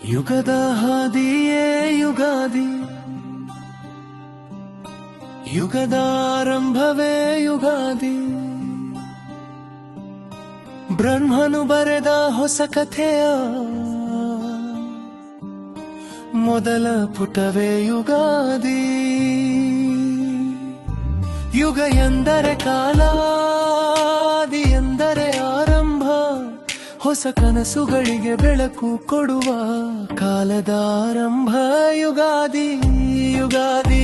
ಯುಗದ ಹಾದಿಯೇ ಯುಗಾದಿ, ಯುಗದ ಆರಂಭವೇ ಯುಗಾದಿ. ಬ್ರಹ್ಮನು ಬರೆದ ಹೊಸ ಕಥೆಯ ಮೊದಲ ಪುಟವೇ ಯುಗಾದಿ. ಯುಗ ಎಂದರೆ ಕಾಲ, ಆದಿ ಎಂದರೆ ಆರಂಭ. ಹೊಸ ಕನಸುಗಳಿಗೆ ಬೆಳಕು ಕೊಡುವ ಕಾಲದ ಆರಂಭ ಯುಗಾದಿ. ಯುಗಾದಿ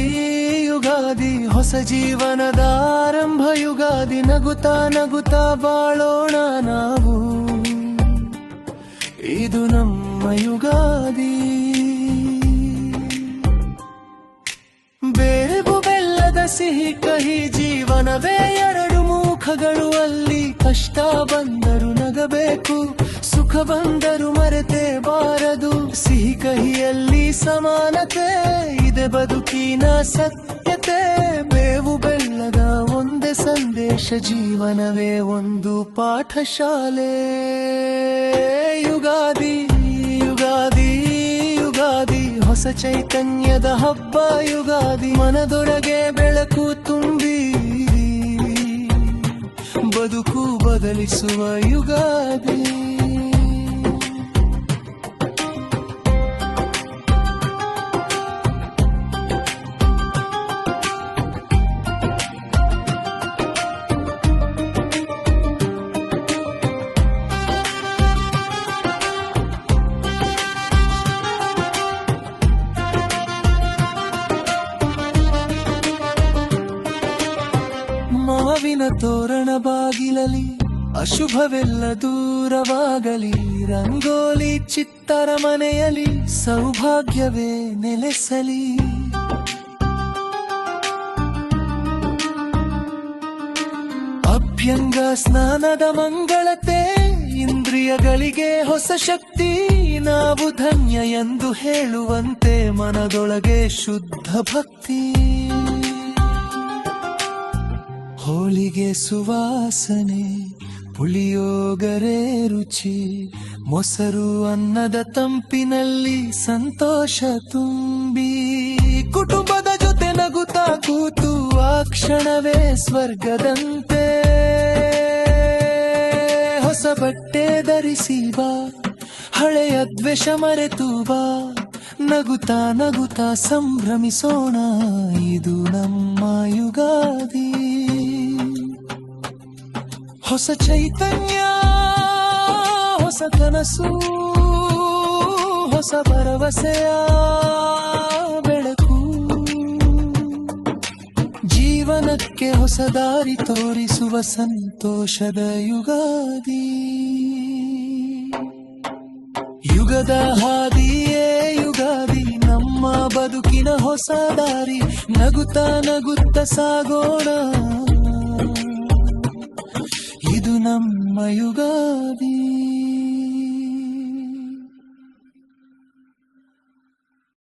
ಯುಗಾದಿ ಹೊಸ ಜೀವನದ ಆರಂಭ ಯುಗಾದಿ. ನಗುತ್ತಾ ನಗುತ್ತಾ ಬಾಳೋಣ ನಾವು, ಇದು ನಮ್ಮ ಯುಗಾದಿ. ಬೇವು ಬೆಲ್ಲದ ಸಿಹಿ ಕಹಿ ಜೀವನವೇ ಎರಡು ಮುಖಗಳು. ಅಲ್ಲಿ ಕಷ್ಟ ಬಂದರು ನಗಬೇಕು, ಸುಖ ಬಂದರು ಮರೆತೇ ಬಾರದು. ಸಿಹಿ ಕಹಿಯಲ್ಲಿ ಸಮಾನತೆ ಇದೆ, ಬದುಕಿನ ಸತ್ಯತೆ. ಬೇವು ಬೆಲ್ಲದ ಒಂದೇ ಸಂದೇಶ, ಜೀವನವೇ ಒಂದು ಪಾಠಶಾಲೆ. ಯುಗಾದಿ ಯುಗಾದಿ ಯುಗಾದಿ ಹೊಸ ಚೈತನ್ಯದ ಹಬ್ಬ ಯುಗಾದಿ. ಮನದೊಳಗೆ ಬೆಳಕು ತುಂಬಿ ಬದುಕು ಬದಲಿಸುವ ಯುಗಾದಿ. ಮಾವಿನ ತೋರಣ ಬಾಗಿಲಲಿ ಅಶುಭವೆಲ್ಲ ದೂರವಾಗಲಿ. ರಂಗೋಲಿ ಚಿತ್ತರ ಮನೆಯಲ್ಲಿ ಸೌಭಾಗ್ಯವೇ ನೆಲೆಸಲಿ. ಅಭ್ಯಂಗ ಸ್ನಾನದ ಮಂಗಳತೆ, ಇಂದ್ರಿಯಗಳಿಗೆ ಹೊಸ ಶಕ್ತಿ. ನಾವು ಧನ್ಯ ಎಂದು ಹೇಳುವಂತೆ ಮನದೊಳಗೆ ಶುದ್ಧ ಭಕ್ತಿ. ಹೋಳಿಗೆ ಸುವಾಸನೆ, ಪುಳಿಯೋಗರೆ ರುಚಿ. ಮೊಸರು ಅನ್ನದ ತಂಪಿನಲ್ಲಿ ಸಂತೋಷ ತುಂಬಿ. ಕುಟುಂಬದ ಜೊತೆ ನಗುತ್ತಾ ಕೂತು ಆ ಕ್ಷಣವೇ ಸ್ವರ್ಗದಂತೆ. ಹೊಸ ಬಟ್ಟೆ ಧರಿಸಿ ಬಾ, ಹಳೆಯ ದ್ವೇಷ ಮರೆತು ಬಾ. ನಗುತ್ತಾ ನಗುತ್ತಾ ಸಂಭ್ರಮಿಸೋಣ, ಇದು ನಮ್ಮ ಯುಗಾದಿ. ಹೊಸ ಚೈತನ್ಯ, ಹೊಸ ಕನಸು, ಹೊಸ ಭರವಸೆಯ ಬೆಳಕು. ಜೀವನಕ್ಕೆ ಹೊಸ ದಾರಿ ತೋರಿಸುವ ಸಂತೋಷದ ಯುಗಾದಿ. ಯುಗದ ಹಾದಿಯೇ ಯುಗಾದಿ, ನಮ್ಮ ಬದುಕಿನ ಹೊಸ ದಾರಿ. ನಗುತ್ತಾ ನಗುತ್ತಾ ಸಾಗೋಣ, ಇದು ನಮ್ಮ ಯುಗಾದಿ.